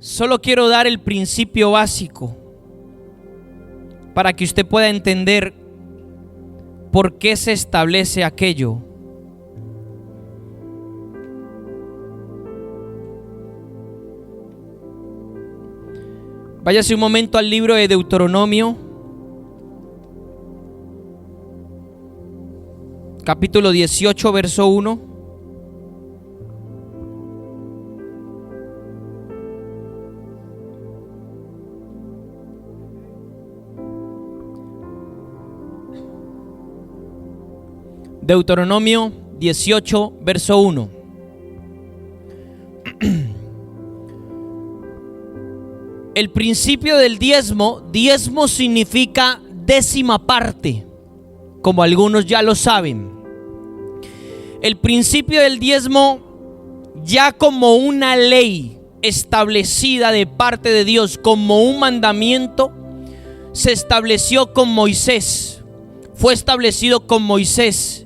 Solo quiero dar el principio básico para que usted pueda entender por qué se establece aquello. Váyase un momento al libro de Deuteronomio, capítulo 18, verso 1. Deuteronomio 18, verso 1. El principio del diezmo, diezmo significa décima parte, como algunos ya lo saben. El principio del diezmo, ya como una ley establecida de parte de Dios, como un mandamiento, se estableció con Moisés. Fue establecido con Moisés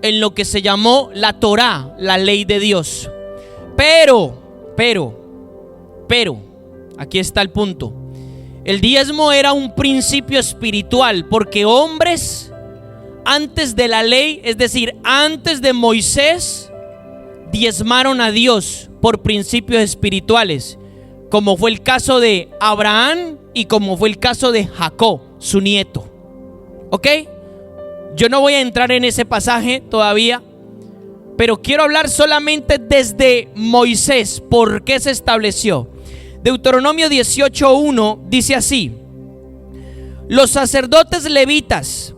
en lo que se llamó la Torá, la ley de Dios. Pero, aquí está el punto. El diezmo era un principio espiritual, porque hombres antes de la ley, es decir, antes de Moisés, diezmaron a Dios por principios espirituales, como fue el caso de Abraham y como fue el caso de Jacob, su nieto. ¿Ok? Yo no voy a entrar en ese pasaje todavía, pero quiero hablar solamente desde Moisés, por qué se estableció. Deuteronomio 18:1 dice así: los sacerdotes levitas,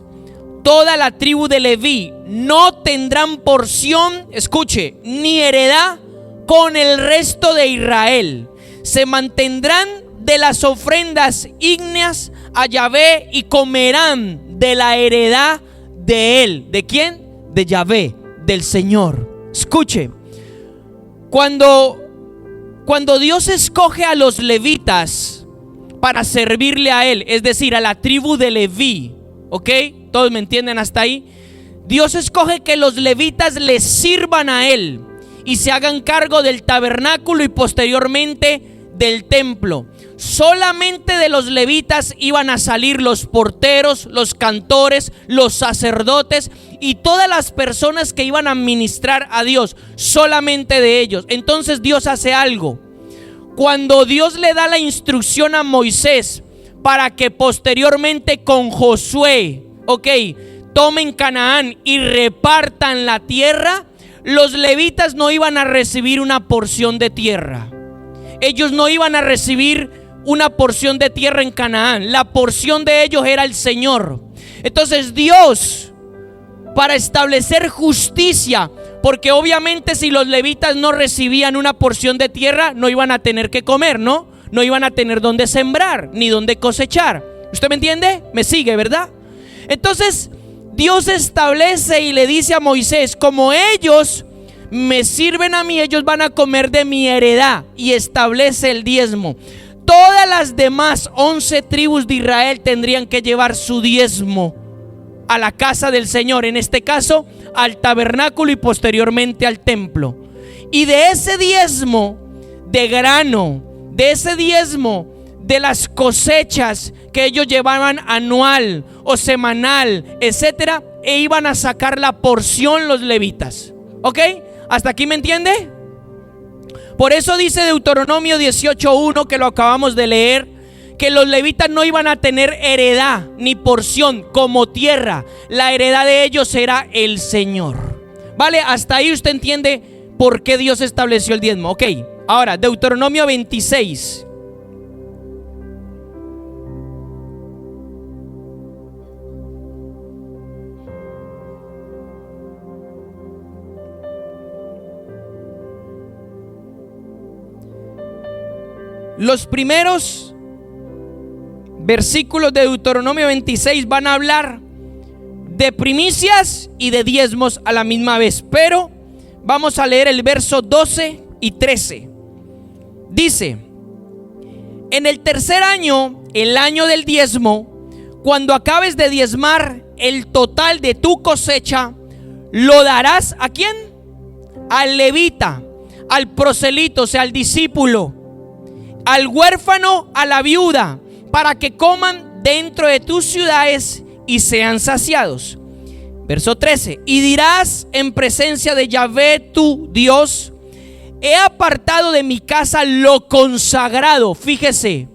toda la tribu de Leví, no tendrán porción, escuche, ni heredad con el resto de Israel. Se mantendrán de las ofrendas ígneas a Yahvé y comerán de la heredad de él. ¿De quién? De Yahvé, del Señor. Escuche, cuando Dios escoge a los levitas para servirle a él, es decir, a la tribu de Leví, ¿ok? ¿Todos me entienden hasta ahí? Dios escoge que los levitas le sirvan a él y se hagan cargo del tabernáculo y posteriormente del templo. Solamente de los levitas iban a salir los porteros, los cantores, los sacerdotes y todas las personas que iban a ministrar a Dios. Solamente de ellos. Entonces Dios hace algo. Cuando Dios le da la instrucción a Moisés para que posteriormente con Josué, tomen Canaán y repartan la tierra, los levitas no iban a recibir una porción de tierra. Ellos no iban a recibir una porción de tierra en Canaán. La porción de ellos era el Señor. Entonces Dios, para establecer justicia, porque obviamente si los levitas no recibían una porción de tierra, no iban a tener que comer, ¿no? No iban a tener dónde sembrar, ni dónde cosechar. ¿Usted me entiende? ¿Me sigue, verdad? Entonces Dios establece y le dice a Moisés: como ellos me sirven a mí, ellos van a comer de mi heredad, y establece el diezmo. Todas las demás 11 tribus de Israel tendrían que llevar su diezmo a la casa del Señor, en este caso al tabernáculo y posteriormente al templo. Y de ese diezmo de grano, de ese diezmo de las cosechas que ellos llevaban anual o semanal, etcétera, e iban a sacar la porción los levitas. ¿Ok? ¿Hasta aquí me entiende? Por eso dice Deuteronomio 18:1, que lo acabamos de leer, que los levitas no iban a tener heredad ni porción como tierra. La heredad de ellos era el Señor. Vale, hasta ahí usted entiende por qué Dios estableció el diezmo. Ok, ahora Deuteronomio 26. Los primeros versículos de Deuteronomio 26 van a hablar de primicias y de diezmos a la misma vez, pero vamos a leer el verso 12 y 13. Dice: en el tercer año, el año del diezmo, cuando acabes de diezmar el total de tu cosecha, lo darás ¿a quién? Al levita, al proselito, o sea, al discípulo, al huérfano, a la viuda, para que coman dentro de tus ciudades y sean saciados. Verso 13: y dirás en presencia de Yahvé tu Dios: he apartado de mi casa lo consagrado. Fíjese,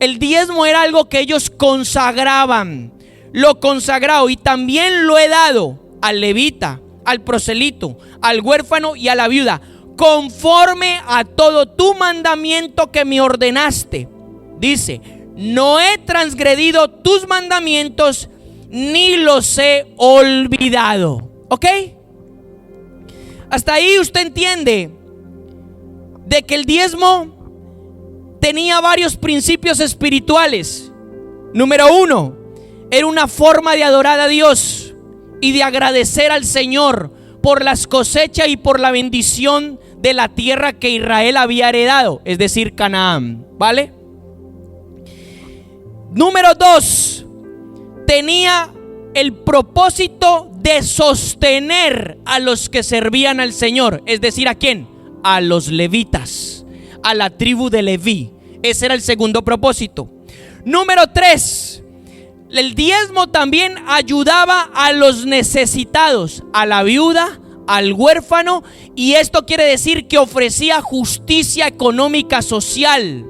el diezmo era algo que ellos consagraban, lo consagrado, y también lo he dado al levita, al proselito, al huérfano y a la viuda, conforme a todo tu mandamiento que me ordenaste. Dice: no he transgredido tus mandamientos ni los he olvidado. ¿Ok? Hasta ahí usted entiende de que el diezmo tenía varios principios espirituales. Número 1, era una forma de adorar a Dios y de agradecer al Señor por las cosechas y por la bendición de la tierra que Israel había heredado, es decir, Canaán, ¿vale? Número 2, tenía el propósito de sostener a los que servían al Señor, es decir, ¿a quién? A los levitas, a la tribu de Leví. Ese era el segundo propósito. Número 3, el diezmo también ayudaba a los necesitados, a la viuda, al huérfano, y esto quiere decir que ofrecía justicia económica social.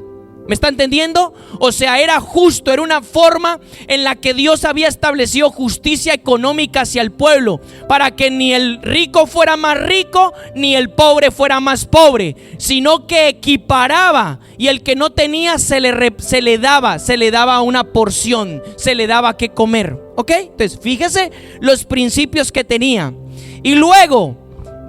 ¿Me está entendiendo? O sea, era justo, era una forma en la que Dios había establecido justicia económica hacia el pueblo, para que ni el rico fuera más rico, ni el pobre fuera más pobre, sino que equiparaba, y el que no tenía se le daba una porción, se le daba que comer. ¿Ok? Entonces, fíjese los principios que tenía. Y luego,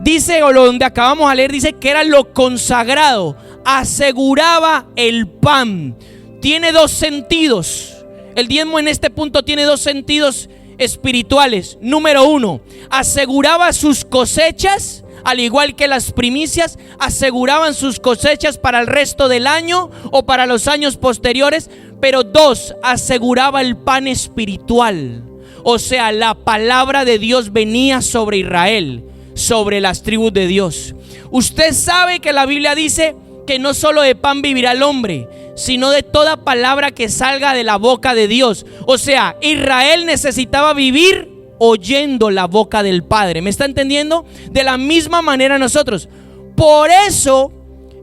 dice, o donde acabamos de leer, dice que era lo consagrado. Aseguraba el pan. Tiene dos sentidos. El diezmo en este punto tiene dos sentidos espirituales. Número 1, aseguraba sus cosechas, al igual que las primicias aseguraban sus cosechas para el resto del año o para los años posteriores. Pero 2, aseguraba el pan espiritual. O sea, la palabra de Dios venía sobre Israel, sobre las tribus de Dios. Usted sabe que la Biblia dice que no solo de pan vivirá el hombre, sino de toda palabra que salga de la boca de Dios. O sea, Israel necesitaba vivir oyendo la boca del Padre. ¿Me está entendiendo? De la misma manera nosotros. Por eso,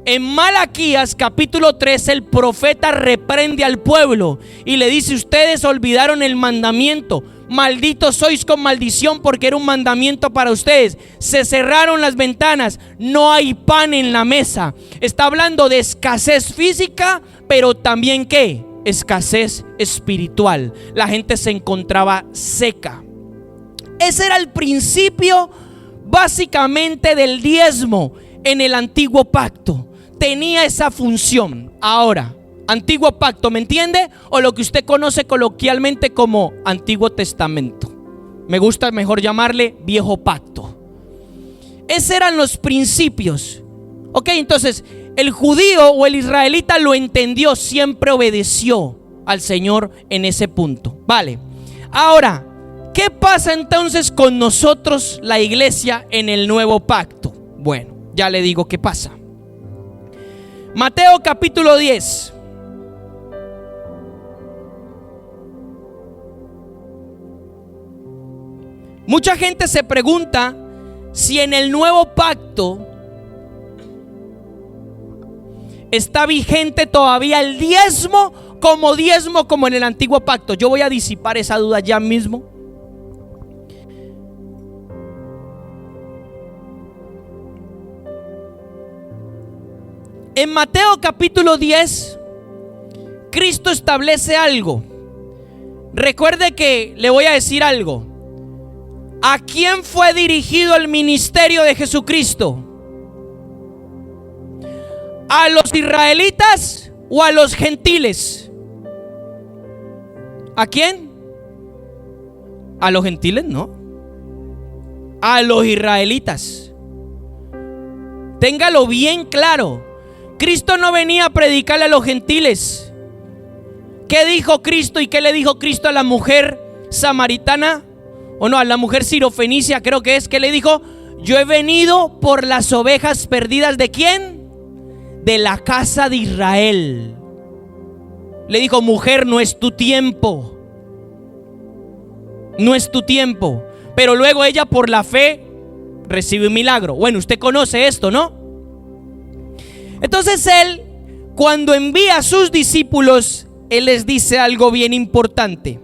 en Malaquías capítulo 3, el profeta reprende al pueblo y le dice: ustedes olvidaron el mandamiento. Malditos sois con maldición, porque era un mandamiento para ustedes. Se cerraron las ventanas, no hay pan en la mesa. Está hablando de escasez física, pero también ¿qué? Escasez espiritual. La gente se encontraba seca. Ese era el principio básicamente del diezmo en el antiguo pacto. Tenía esa función. Ahora, Antiguo Pacto, ¿me entiende? O lo que usted conoce coloquialmente como Antiguo Testamento. Me gusta mejor llamarle Viejo Pacto. Esos eran los principios. Ok, entonces el judío o el israelita lo entendió, siempre obedeció al Señor en ese punto. Vale. Ahora, ¿qué pasa entonces con nosotros, la iglesia, en el nuevo pacto? Bueno, ya le digo qué pasa. Mateo capítulo 10. Mucha gente se pregunta si en el nuevo pacto está vigente todavía el diezmo como en el antiguo pacto. Yo voy a disipar esa duda ya mismo. En Mateo capítulo 10, Cristo establece algo. Recuerde que le voy a decir algo. ¿A quién fue dirigido el ministerio de Jesucristo? ¿A los israelitas o a los gentiles? ¿A quién? A los gentiles, no. A los israelitas. Téngalo bien claro. Cristo no venía a predicarle a los gentiles. ¿Qué dijo Cristo y qué le dijo Cristo a la mujer samaritana? O no, a la mujer sirofenicia, creo que es, que le dijo: yo he venido por las ovejas perdidas. ¿De quién? de la casa de Israel. Le dijo: mujer, no es tu tiempo. No es tu tiempo. Pero luego ella, por la fe, recibe un milagro. Bueno, usted conoce esto, ¿no? Entonces él, cuando envía a sus discípulos, él les dice algo bien importante.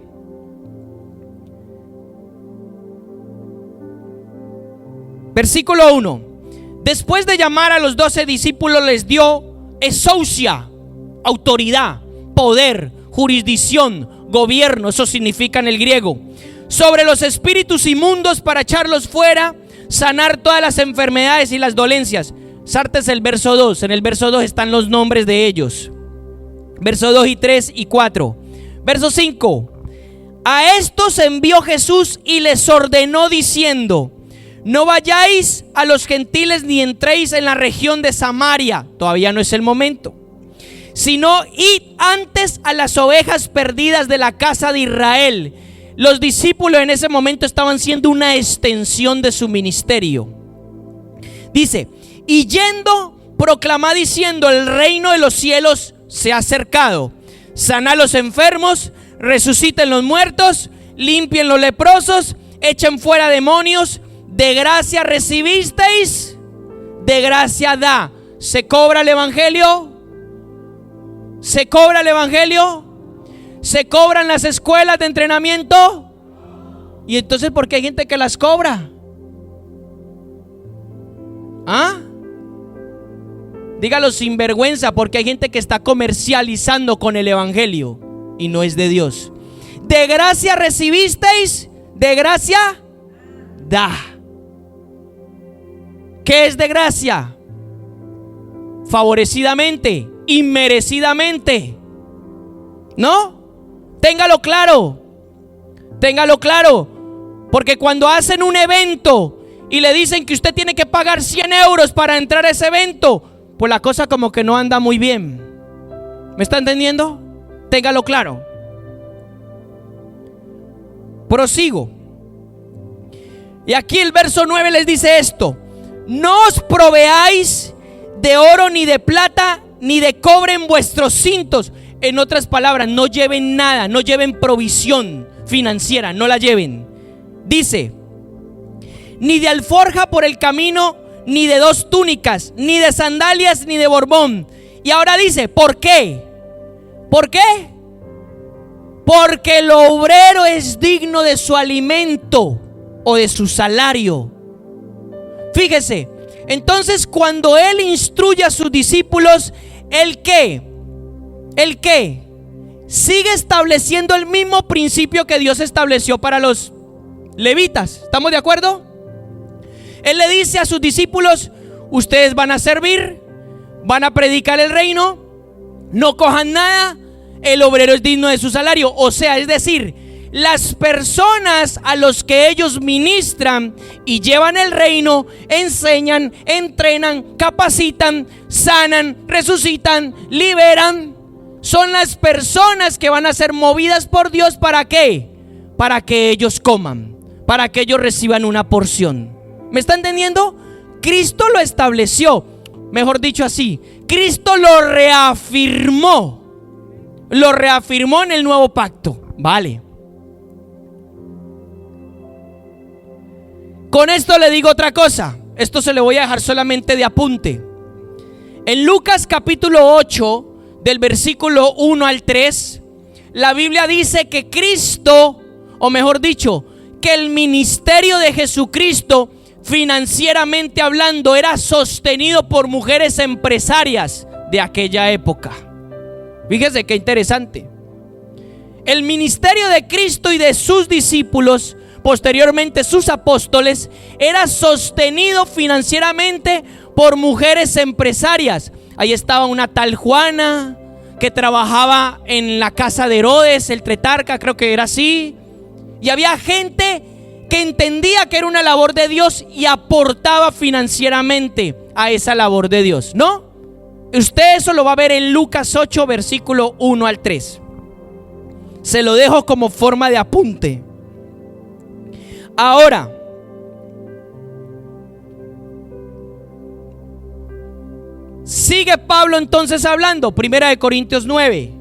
Versículo 1. Después de llamar a los 12 discípulos, les dio exousia, autoridad, poder, jurisdicción, gobierno, eso significa en el griego, sobre los espíritus inmundos para echarlos fuera, sanar todas las enfermedades y las dolencias. Sartes el verso 2. En el verso 2 están los nombres de ellos. Verso 2 y 3 y 4. Verso 5. A estos envió Jesús y les ordenó diciendo: no vayáis a los gentiles ni entréis en la región de Samaria, todavía no es el momento, sino id antes a las ovejas perdidas de la casa de Israel. Los discípulos en ese momento estaban siendo una extensión de su ministerio. Dice: y yendo, proclamad diciendo: el reino de los cielos se ha acercado. Sanad a los enfermos, resuciten los muertos, limpien los leprosos, echen fuera demonios. De gracia recibisteis, de gracia da. ¿Se cobra el evangelio? ¿Se cobra el evangelio? ¿Se cobran las escuelas de entrenamiento? ¿Y entonces por qué hay gente que las cobra? ¿Ah? Dígalo sin vergüenza, porque hay gente que está comercializando con el evangelio y no es de Dios. De gracia recibisteis, de gracia da. ¿Qué es de gracia? Favorecidamente, inmerecidamente. ¿No? Téngalo claro. Téngalo claro. Porque cuando hacen un evento y le dicen que usted tiene que pagar 100 euros para entrar a ese evento, pues la cosa como que no anda muy bien. ¿Me está entendiendo? Téngalo claro. Prosigo. Y aquí el verso 9 les dice esto: no os proveáis de oro ni de plata ni de cobre en vuestros cintos. En otras palabras, no lleven nada, no lleven provisión financiera, no la lleven. Dice: ni de alforja por el camino, ni de 2 túnicas, ni de sandalias, ni de borbón. Y ahora dice: ¿por qué? ¿Por qué? Porque el obrero es digno de su alimento o de su salario. Fíjese, entonces cuando él instruye a sus discípulos, ¿el qué? Sigue estableciendo el mismo principio que Dios estableció para los levitas. ¿Estamos de acuerdo? Él le dice a sus discípulos: ustedes van a servir, van a predicar el reino, no cojan nada, el obrero es digno de su salario. O sea, es decir, las personas a los que ellos ministran y llevan el reino, enseñan, entrenan, capacitan, sanan, resucitan, liberan, son las personas que van a ser movidas por Dios. ¿Para qué? Para que ellos coman, para que ellos reciban una porción. ¿Me está entendiendo? Cristo lo estableció, mejor dicho así, Cristo lo reafirmó en el nuevo pacto. Vale. Con esto le digo otra cosa. Esto se le voy a dejar solamente de apunte. En Lucas capítulo 8, del versículo 1 al 3, la Biblia dice que Cristo, o mejor dicho, que el ministerio de Jesucristo, financieramente hablando, era sostenido por mujeres empresarias de aquella época. Fíjese qué interesante. El ministerio de Cristo y de sus discípulos, posteriormente sus apóstoles, era sostenido financieramente por mujeres empresarias. Ahí estaba una tal Juana que trabajaba en la casa de Herodes, el tetrarca, creo que era así. Y había gente que entendía que era una labor de Dios y aportaba financieramente a esa labor de Dios, ¿no? Usted eso lo va a ver en Lucas 8, versículo 1 al 3. Se lo dejo como forma de apunte. Ahora, Sigue Pablo entonces hablando, 1 Corintios 9.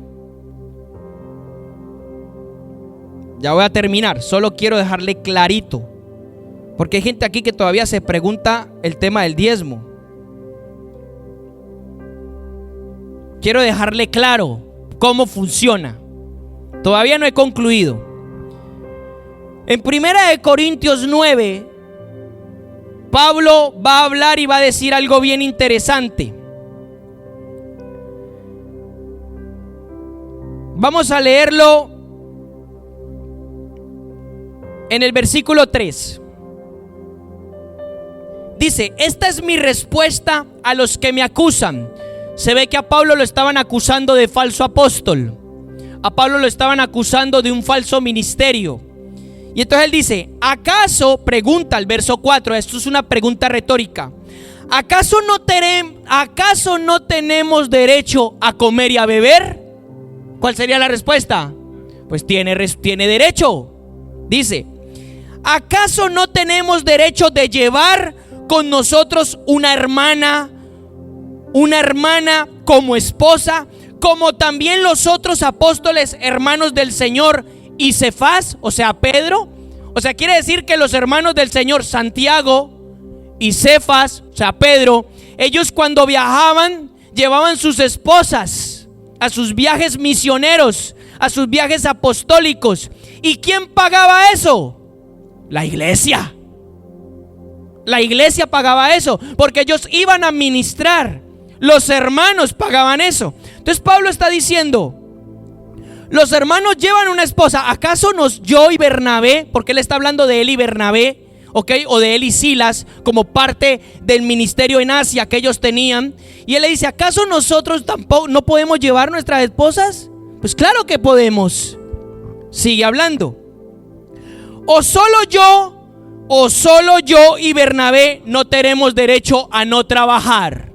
Ya voy a terminar, solo quiero dejarle clarito, porque hay gente aquí que todavía se pregunta el tema del diezmo. Quiero dejarle claro cómo funciona. Todavía no he concluido. En 1 Corintios 9, Pablo va a hablar y va a decir algo bien interesante. Vamos a leerlo en el versículo 3. Dice: esta es mi respuesta a los que me acusan. Se ve que a Pablo lo estaban acusando de falso apóstol. A Pablo lo estaban acusando de un falso ministerio. Y entonces él dice: ¿acaso, pregunta el verso 4, esto es una pregunta retórica, ¿acaso no tenemos derecho a comer y a beber? ¿Cuál sería la respuesta? Pues tiene derecho. Dice: ¿acaso no tenemos derecho de llevar con nosotros una hermana como esposa, como también los otros apóstoles, hermanos del Señor, y Cefas, o sea, Pedro? O sea, quiere decir que los hermanos del Señor, Santiago y Cefas, o sea, Pedro, ellos cuando viajaban llevaban sus esposas a sus viajes misioneros, a sus viajes apostólicos. ¿Y quién pagaba eso? La iglesia. La iglesia pagaba eso, porque ellos iban a ministrar. Los hermanos pagaban eso. Entonces Pablo está diciendo: los hermanos llevan una esposa. ¿Acaso yo y Bernabé, porque él está hablando de él y Bernabé, ¿okay? O de él y Silas, como parte del ministerio en Asia que ellos tenían? Y él le dice: ¿acaso nosotros tampoco no podemos llevar nuestras esposas? Pues claro que podemos. Sigue hablando: o solo yo y Bernabé no tenemos derecho a no trabajar.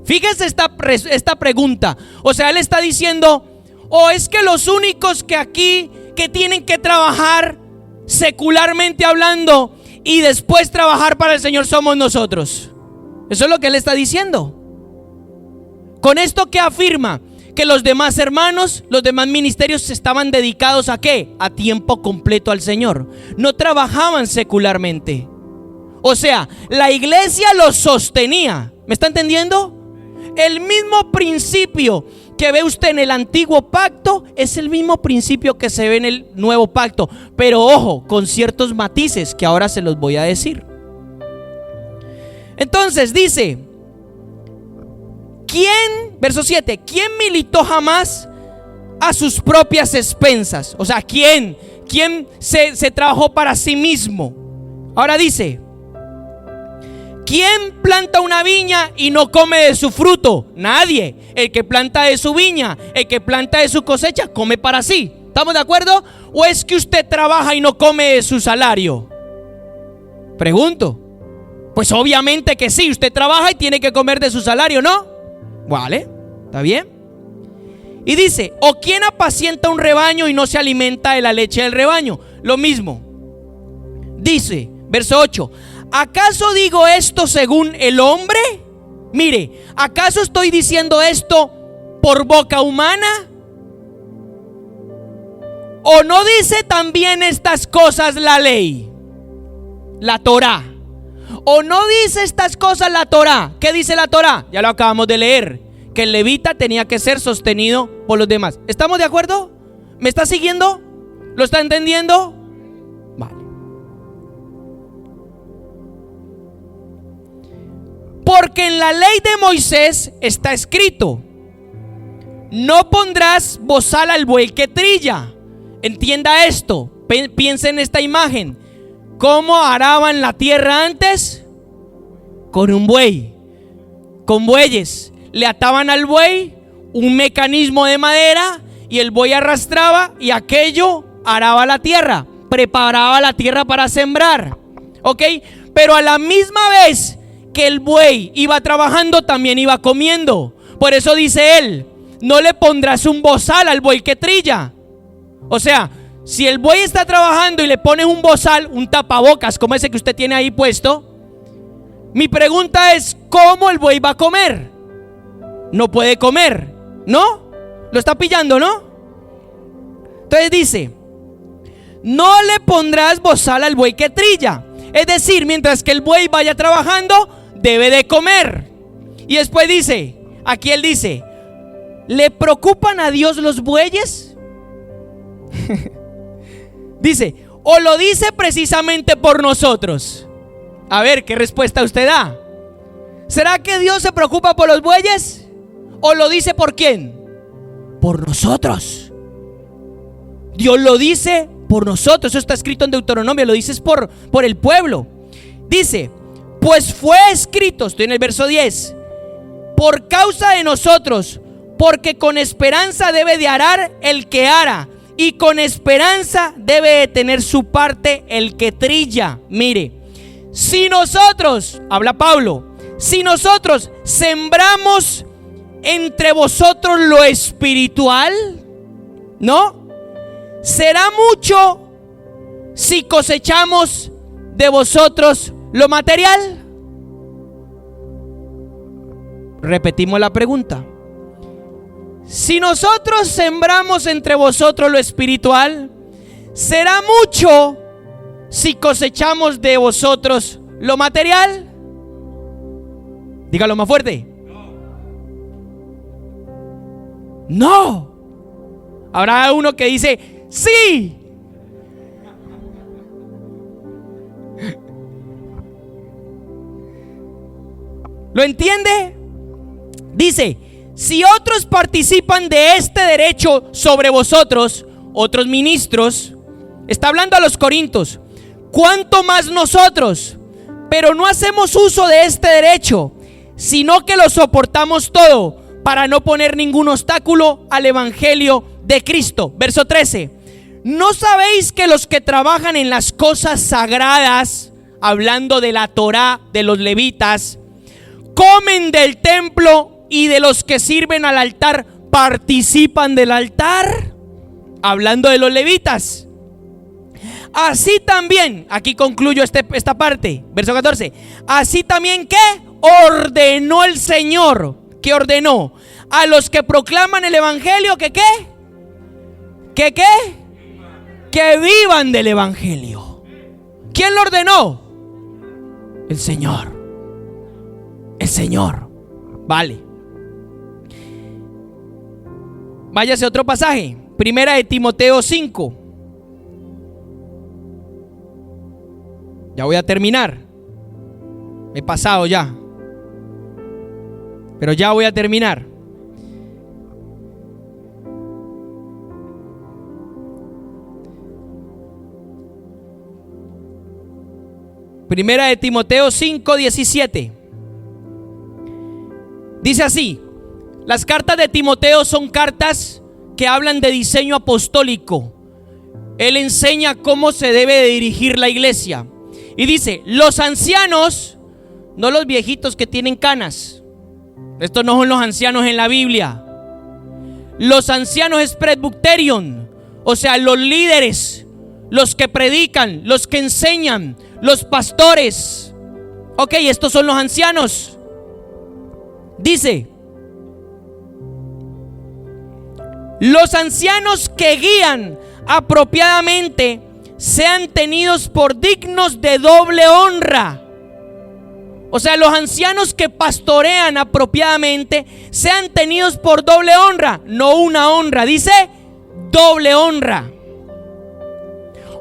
Fíjese esta pregunta. O sea, él está diciendo: o es que los únicos que aquí que tienen que trabajar secularmente hablando y después trabajar para el Señor somos nosotros. Eso es lo que él está diciendo. Con esto, ¿qué afirma? Que los demás hermanos, los demás ministerios estaban dedicados ¿a qué? A tiempo completo al Señor. No trabajaban secularmente. O sea, la iglesia los sostenía. ¿Me está entendiendo? El mismo principio que ve usted en el antiguo pacto es el mismo principio que se ve en el nuevo pacto, pero ojo, con ciertos matices que ahora se los voy a decir. Entonces dice: verso 7, ¿quién militó jamás a sus propias expensas? O sea, ¿quién se trabajó para sí mismo? Ahora dice: ¿quién planta una viña y no come de su fruto? Nadie. El que planta de su viña, el que planta de su cosecha, come para sí. ¿Estamos de acuerdo? ¿O es que usted trabaja y no come de su salario? Pregunto. Pues obviamente que sí, usted trabaja y tiene que comer de su salario, ¿no? Vale, ¿está bien? Y dice: ¿o quién apacienta un rebaño y no se alimenta de la leche del rebaño? Lo mismo. Dice, verso 8: ¿acaso digo esto según el hombre? Mire, ¿acaso estoy diciendo esto por boca humana? ¿O no dice también estas cosas la ley? La Torá. ¿O no dice estas cosas la Torá? ¿Qué dice la Torá? Ya lo acabamos de leer, que el levita tenía que ser sostenido por los demás. ¿Estamos de acuerdo? ¿Me está siguiendo? ¿Lo está entendiendo? Vale. Porque en la ley de Moisés está escrito: no pondrás bozal al buey que trilla. Entienda esto, piensa en esta imagen. ¿Cómo araban la tierra antes? Con un buey, con bueyes. Le ataban al buey un mecanismo de madera y el buey arrastraba y aquello araba la tierra, preparaba la tierra para sembrar. ¿Ok? Pero a la misma vez que el buey iba trabajando, también iba comiendo. Por eso dice él: no le pondrás un bozal al buey que trilla. O sea, si el buey está trabajando y le pones un bozal, un tapabocas como ese que usted tiene ahí puesto, mi pregunta es: ¿cómo el buey va a comer? no puede comer, ¿no? Lo está pillando, ¿no? Entonces dice: no le pondrás bozal al buey que trilla. Es decir, mientras que el buey vaya trabajando, debe de comer. Y después dice, aquí él dice: ¿le preocupan a Dios los bueyes? Dice: ¿o lo dice precisamente por nosotros? A ver, ¿qué respuesta usted da? ¿Será que Dios se preocupa por los bueyes? ¿O lo dice por quién? Por nosotros. Dios lo dice por nosotros. Eso está escrito en Deuteronomio. Lo dices por el pueblo. Dice: pues fue escrito, estoy en el verso 10, por causa de nosotros, porque con esperanza debe de arar el que ara, y con esperanza debe de tener su parte el que trilla. Mire, si nosotros, habla Pablo, si nosotros sembramos entre vosotros lo espiritual, ¿no? Será mucho si cosechamos de vosotros lo material. Repetimos la pregunta. Si nosotros sembramos entre vosotros lo espiritual, ¿será mucho si cosechamos de vosotros lo material? Dígalo más fuerte. No. Habrá uno que dice: sí. ¿Lo entiende? Dice: si otros participan de este derecho sobre vosotros, otros ministros, está hablando a los corintios, ¿cuánto más nosotros? Pero no hacemos uso de este derecho, sino que lo soportamos todo para no poner ningún obstáculo al evangelio de Cristo. Verso 13: ¿no sabéis que los que trabajan en las cosas sagradas, hablando de la Torá, de los levitas, comen del templo, y de los que sirven al altar participan del altar? Hablando de los levitas. Así también, aquí concluyo esta parte, verso 14. Así también, ¿qué? Ordenó el Señor. ¿Qué ordenó? A los que proclaman el evangelio, ¿que qué? ¿Que qué? Que vivan del evangelio. ¿Quién lo ordenó? El Señor. El Señor. Vale. Váyase a otro pasaje. Primera de Timoteo 5. Ya voy a terminar. Me he pasado ya, pero ya voy a terminar. Primera de Timoteo 5:17. Dice así: las cartas de Timoteo son cartas que hablan de diseño apostólico. Él enseña cómo se debe de dirigir la iglesia. Y dice: los ancianos, no los viejitos que tienen canas. Estos no son los ancianos en la Biblia. Los ancianos es presbyterion, o sea, los líderes, los que predican, los que enseñan, los pastores. Ok, estos son los ancianos. Dice: los ancianos que guían apropiadamente sean tenidos por dignos de doble honra. O sea, los ancianos que pastorean apropiadamente sean tenidos por doble honra, no una honra, dice doble honra.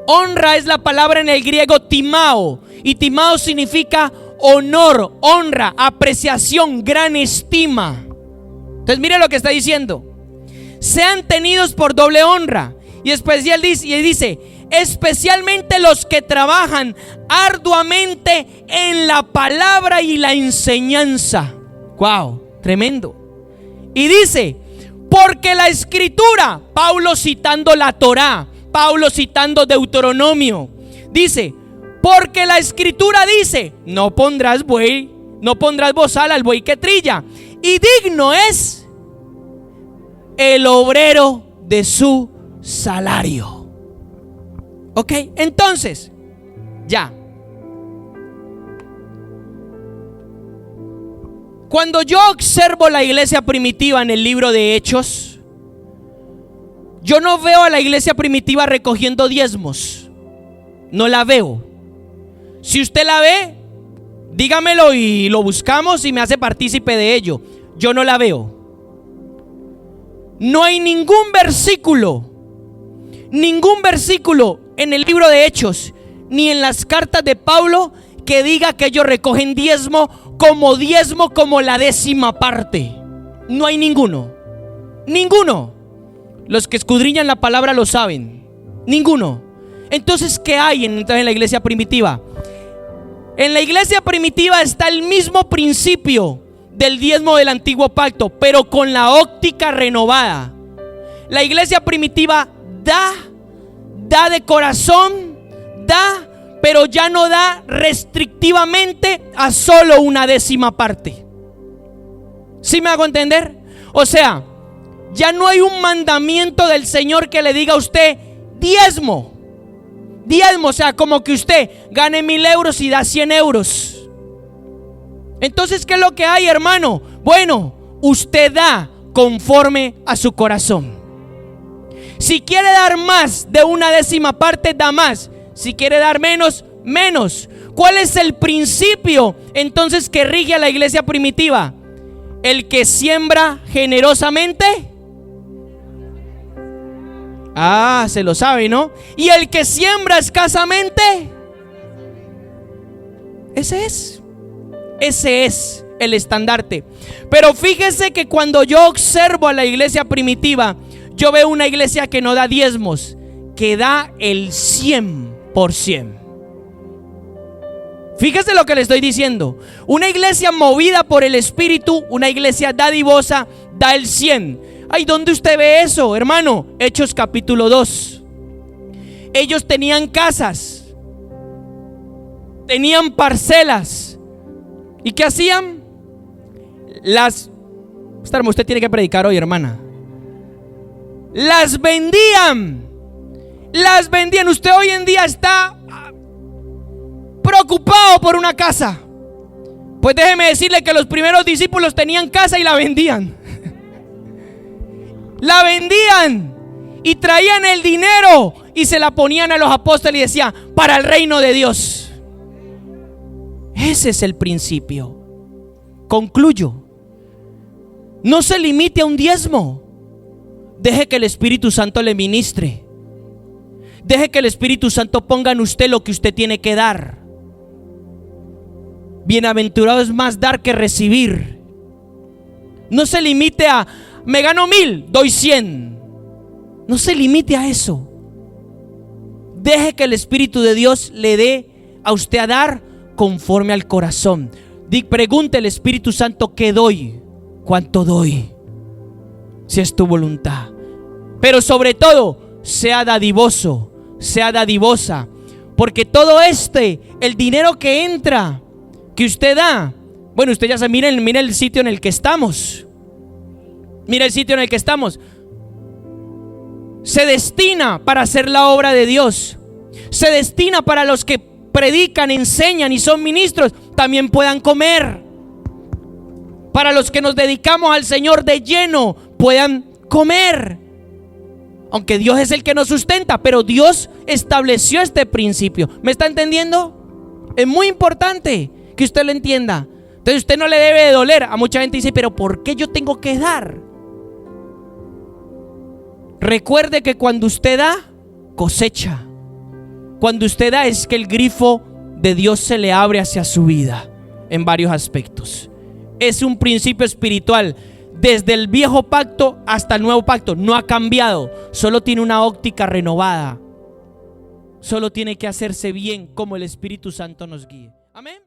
Honra es la palabra en el griego timao, y timao significa honor, honra, apreciación, gran estima. Entonces mire lo que está diciendo: sean tenidos por doble honra. Y después él dice: especialmente los que trabajan arduamente en la palabra y la enseñanza. Wow, tremendo. Y dice: porque la escritura, Pablo citando la Torá, Pablo citando Deuteronomio, dice: porque la escritura dice: no pondrás bozal al buey que trilla, y digno es el obrero de su salario. Ok, entonces, ya. Cuando yo observo la iglesia primitiva en el libro de Hechos, yo no veo a la iglesia primitiva recogiendo diezmos. No la veo. Si usted la ve, dígamelo y lo buscamos y me hace partícipe de ello. Yo no la veo. No hay ningún versículo en el libro de Hechos, ni en las cartas de Pablo, que diga que ellos recogen diezmo como la 10ª parte. No hay ninguno. Los que escudriñan la palabra lo saben. Ninguno. Entonces, ¿qué hay en la iglesia primitiva? En la iglesia primitiva está el mismo principio del diezmo del antiguo pacto, pero con la óptica renovada. La iglesia primitiva da de corazón, pero ya no da restrictivamente a solo una 10ª parte. ¿Sí me hago entender? O sea, ya no hay un mandamiento del Señor que le diga a usted diezmo, o sea, como que usted gane 1000 euros y da 100 euros. Entonces, ¿qué es lo que hay, hermano? Bueno, usted da conforme a su corazón. Si quiere dar más de una 10ª parte, da más. Si quiere dar menos, menos. ¿Cuál es el principio entonces que rige a la iglesia primitiva? El que siembra generosamente. Se lo sabe, ¿no? Y el que siembra escasamente. Ese es el estandarte. Pero fíjese que cuando yo observo a la iglesia primitiva, yo veo una iglesia que no da diezmos, que da el 100%. Fíjese lo que le estoy diciendo. Una iglesia movida por el Espíritu, una iglesia dadivosa, da el 100. Ay, ¿dónde usted ve eso, hermano? Hechos capítulo 2. Ellos tenían casas, tenían parcelas. ¿Y qué hacían? Usted tiene que predicar hoy, hermana. Las vendían. Usted hoy en día está preocupado por una casa. Pues déjeme decirle que los primeros discípulos tenían casa y la vendían. La vendían y traían el dinero y se la ponían a los apóstoles y decían: para el reino de Dios. Ese es el principio. Concluyo. No se limite a un diezmo. Deje que el Espíritu Santo le ministre. Deje que el Espíritu Santo ponga en usted lo que usted tiene que dar. Bienaventurado es más dar que recibir. No se limite a: me gano 1000, doy 100. No se limite a eso. Deje que el Espíritu de Dios le dé a usted a dar conforme al corazón. Pregunte al Espíritu Santo: ¿qué doy? ¿Cuánto doy? Si es tu voluntad. Pero sobre todo, sea dadivoso, sea dadivosa, porque todo el dinero que entra, que usted da, bueno, usted ya se mira el sitio en el que estamos. Mira el sitio en el que estamos. Se destina para hacer la obra de Dios. Se destina para los que predican, enseñan y son ministros, también puedan comer. Para los que nos dedicamos al Señor de lleno, puedan comer. Aunque Dios es el que nos sustenta, pero Dios estableció este principio. ¿Me está entendiendo? Es muy importante que usted lo entienda. Entonces usted no le debe de doler. A mucha gente dice: pero ¿por qué yo tengo que dar? Recuerde que cuando usted da, cosecha. Cuando usted da, es que el grifo de Dios se le abre hacia su vida en varios aspectos. Es un principio espiritual. Desde el viejo pacto hasta el nuevo pacto no ha cambiado. Solo tiene una óptica renovada. Solo tiene que hacerse bien como el Espíritu Santo nos guíe. Amén.